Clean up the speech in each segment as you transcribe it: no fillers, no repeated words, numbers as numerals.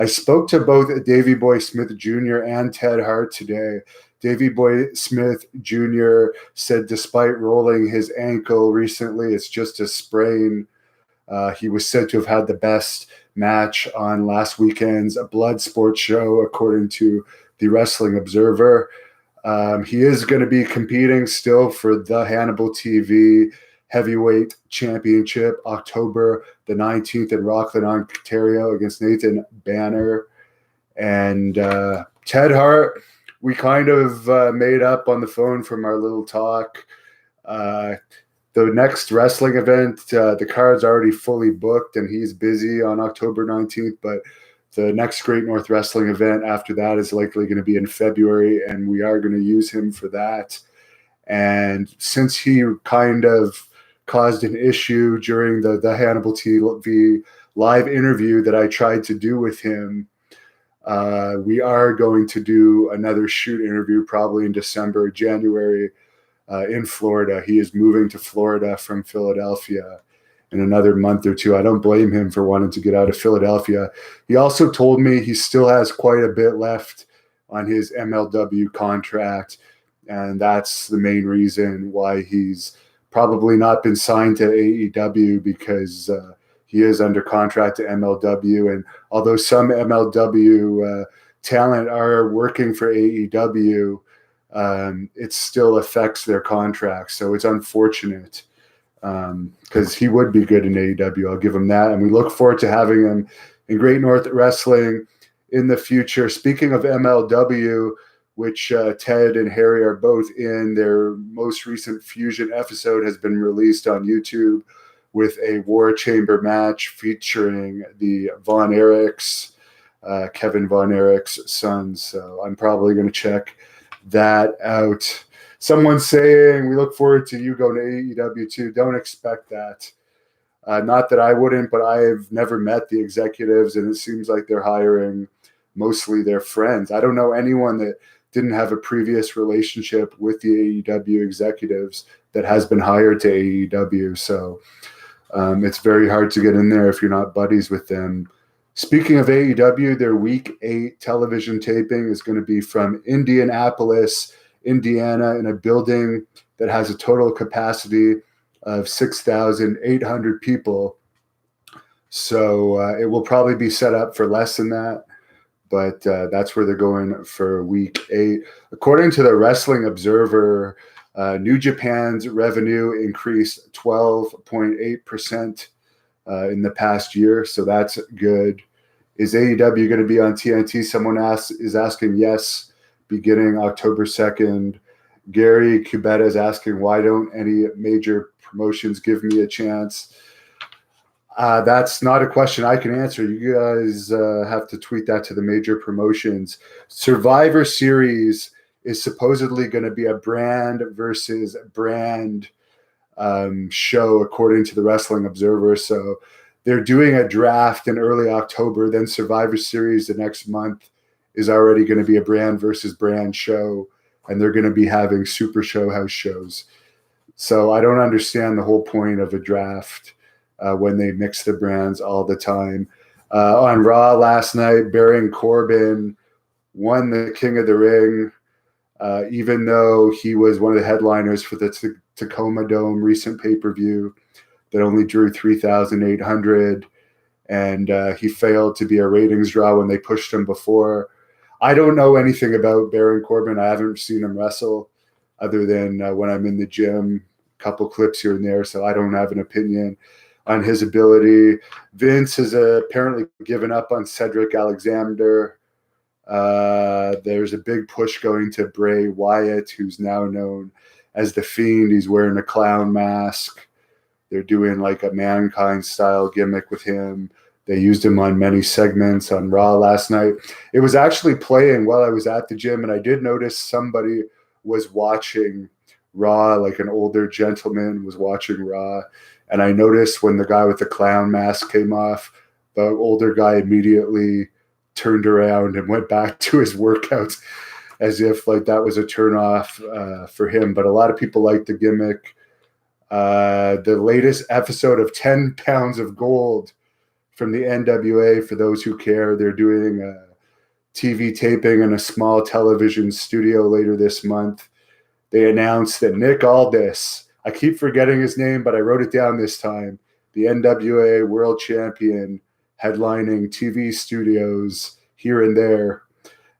I spoke to both Davey Boy Smith Jr. and Ted Hart today. Davey Boy Smith Jr. said despite rolling his ankle recently, it's just a sprain. He was said to have had the best match on last weekend's Blood Sports show, according to the Wrestling Observer. He is going to be competing still for the Hannibal TV Heavyweight Championship, October the 19th in Rockland, Ontario, against Nathan Banner. And Ted Hart, we kind of made up on the phone from our little talk. The next wrestling event, the card's already fully booked, and he's busy on October 19th, but the next Great North Wrestling event after that is likely going to be in February, and we are going to use him for that. And since he kind of caused an issue during the Hannibal TV live interview that I tried to do with him, we are going to do another shoot interview probably in December, January, in Florida. He is moving to Florida from Philadelphia in another month or two. I don't blame him for wanting to get out of Philadelphia. He also told me he still has quite a bit left on his MLW contract, and that's the main reason why he's probably not been signed to AEW, because he is under contract to MLW. And although some MLW talent are working for AEW, it still affects their contracts. So it's unfortunate, because he would be good in AEW. I'll give him that. And we look forward to having him in Great North Wrestling in the future. Speaking of MLW, which Ted and Harry are both in, their most recent Fusion episode has been released on YouTube with a War Chamber match featuring the Von Erichs, Kevin Von Erich's sons. So I'm probably going to check that out. Someone's saying, we look forward to you going to AEW too. Don't expect that. Not that I wouldn't, but I've never met the executives, and it seems like they're hiring mostly their friends. I don't know anyone that didn't have a previous relationship with the AEW executives that has been hired to AEW. So it's very hard to get in there if you're not buddies with them. Speaking of AEW, their Week 8 television taping is going to be from Indianapolis, Indiana, in a building that has a total capacity of 6,800 people. So it will probably be set up for less than that, but that's where they're going for Week 8. According to the Wrestling Observer, New Japan's revenue increased 12.8% in the past year, so that's good. Is AEW going to be on TNT? Someone is asking yes, beginning October 2nd. Gary Cubetta is asking, why don't any major promotions give me a chance? That's not a question I can answer. You guys have to tweet that to the major promotions. Survivor Series is supposedly going to be a brand versus brand show, according to the Wrestling Observer. So they're doing a draft in early October. Then Survivor Series the next month is already going to be a brand versus brand show, and they're going to be having Super Show House shows. So I don't understand the whole point of a draft when they mix the brands all the time. On Raw last night, Baron Corbin won the King of the Ring, even though he was one of the headliners for the Tacoma Dome recent pay-per-view that only drew 3,800, and he failed to be a ratings draw when they pushed him before. I don't know anything about Baron Corbin. I haven't seen him wrestle other than when I'm in the gym, a couple clips here and there, so I don't have an opinion on his ability. Vince has apparently given up on Cedric Alexander. There's a big push going to Bray Wyatt, who's now known as The Fiend. He's wearing a clown mask. They're doing like a Mankind style gimmick with him. They used him on many segments on Raw last night. It was actually playing while I was at the gym, and I did notice somebody was watching Raw, like an older gentleman was watching Raw. And I noticed when the guy with the clown mask came off, the older guy immediately turned around and went back to his workouts as if like that was a turnoff for him. But a lot of people like the gimmick. The latest episode of 10 Pounds of Gold from the NWA. For those who care, they're doing a TV taping in a small television studio later this month. They announced that Nick Aldis, I keep forgetting his name, but I wrote it down this time, the NWA World Champion, headlining TV studios here and there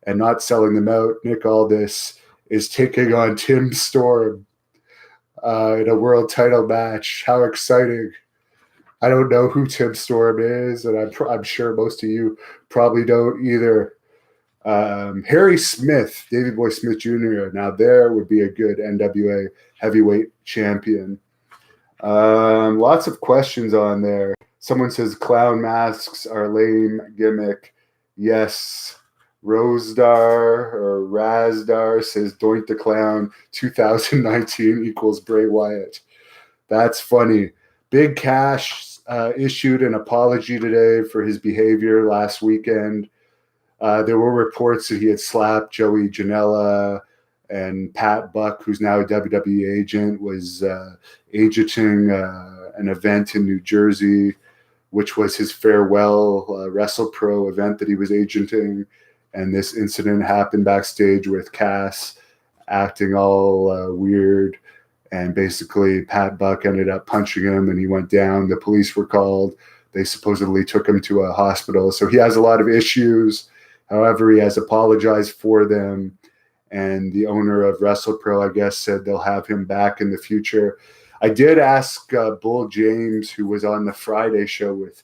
and not selling them out. Nick Aldis is taking on Tim Storm in a world title match. How exciting. I don't know who Tim Storm is, and I'm sure most of you probably don't either. Harry Smith, Davey Boy Smith Jr. Now there would be a good NWA heavyweight champion. Lots of questions on there. Someone says clown masks are lame gimmick. Yes. Razdar says Doink the Clown 2019 equals Bray Wyatt. That's funny. Big Cash issued an apology today for his behavior last weekend. There were reports that he had slapped Joey Janela, and Pat Buck, who's now a WWE agent, was agenting an event in New Jersey, which was his farewell WrestlePro event that he was agenting. And this incident happened backstage with Cass acting all weird. And basically, Pat Buck ended up punching him and he went down. The police were called. They supposedly took him to a hospital. So he has a lot of issues. However, he has apologized for them. And the owner of WrestlePro, I guess, said they'll have him back in the future. I did ask Bull James, who was on the Friday show with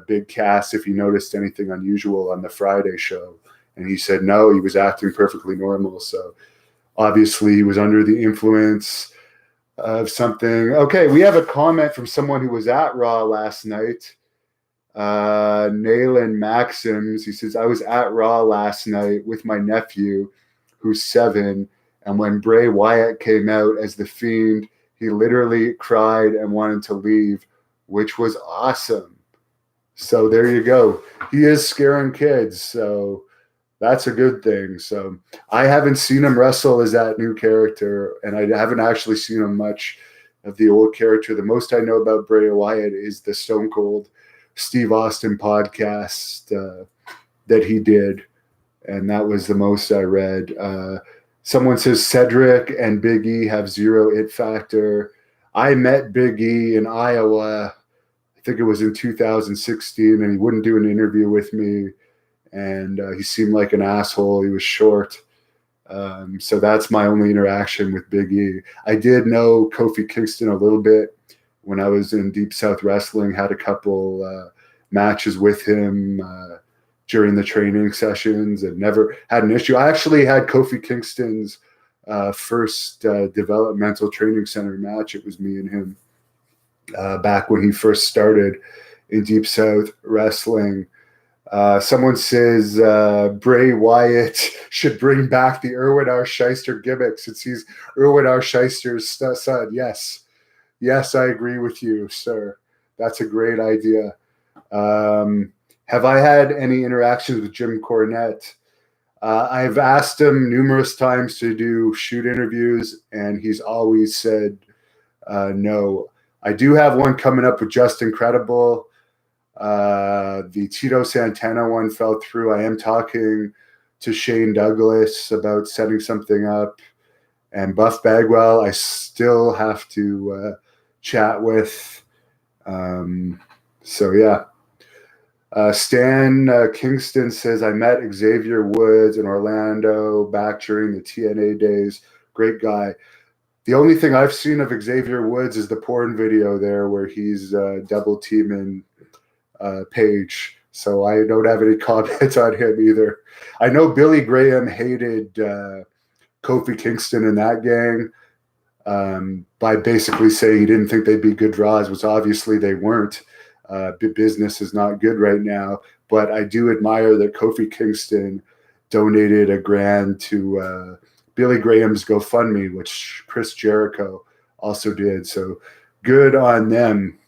Big Cass, if he noticed anything unusual on the Friday show. And he said no, he was acting perfectly normal. So obviously he was under the influence of something. Okay, we have a comment from someone who was at Raw last night. Nayland Maxims, he says, I was at Raw last night with my nephew, who's 7, and when Bray Wyatt came out as the Fiend, he literally cried and wanted to leave, which was awesome. So there you go. He is scaring kids, so that's a good thing. So I haven't seen him wrestle as that new character, and I haven't actually seen him much of the old character. The most I know about Bray Wyatt is the Stone Cold Steve Austin podcast that he did, and that was the most I read. Someone says Cedric and Big E have zero it factor. I met Big E in Iowa, I think it was in 2016, and he wouldn't do an interview with me, and he seemed like an asshole. He was short. So that's my only interaction with Big E. I did know Kofi Kingston a little bit when I was in Deep South Wrestling, had a couple matches with him during the training sessions and never had an issue. I actually had Kofi Kingston's first developmental training center match. It was me and him back when he first started in Deep South Wrestling. Someone says Bray Wyatt should bring back the Irwin R. Shyster gimmick since he's Irwin R. Shyster's son. Yes, I agree with you, sir. That's a great idea. Have I had any interactions with Jim Cornette? I've asked him numerous times to do shoot interviews, and he's always said no. I do have one coming up with Justin Credible. The Tito Santana one fell through. I am talking to Shane Douglas about setting something up. And Buff Bagwell, I still have to chat with. So, yeah. Stan Kingston says, I met Xavier Woods in Orlando back during the TNA days. Great guy. The only thing I've seen of Xavier Woods is the porn video there where he's double teaming Paige. So I don't have any comments on him either. I know Billy Graham hated Kofi Kingston and that gang by basically saying he didn't think they'd be good draws, which obviously they weren't. Business is not good right now, but I do admire that Kofi Kingston donated $1,000 to Billy Graham's GoFundMe, which Chris Jericho also did. So good on them.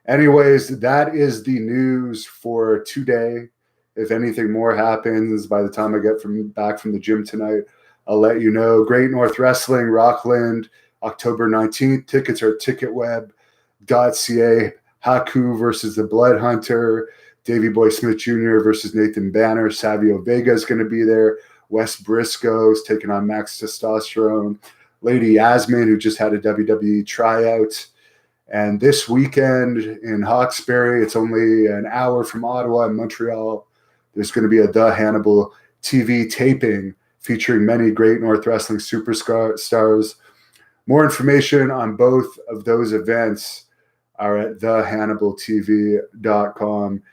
Anyways, that is the news for today. If anything more happens by the time I get back from the gym tonight, I'll let you know. Great North Wrestling, Rockland, October 19th. Tickets are ticketweb.ca. Haku versus the Blood Hunter. Davey Boy Smith Jr. versus Nathan Banner. Savio Vega is going to be there. Wes Briscoe's taking on Max Testosterone. Lady Yasmin, who just had a WWE tryout. And this weekend in Hawkesbury, it's only an hour from Ottawa and Montreal, there's going to be a The Hannibal TV taping featuring many great North Wrestling superstars. More information on both of those events are at thehannibaltv.com.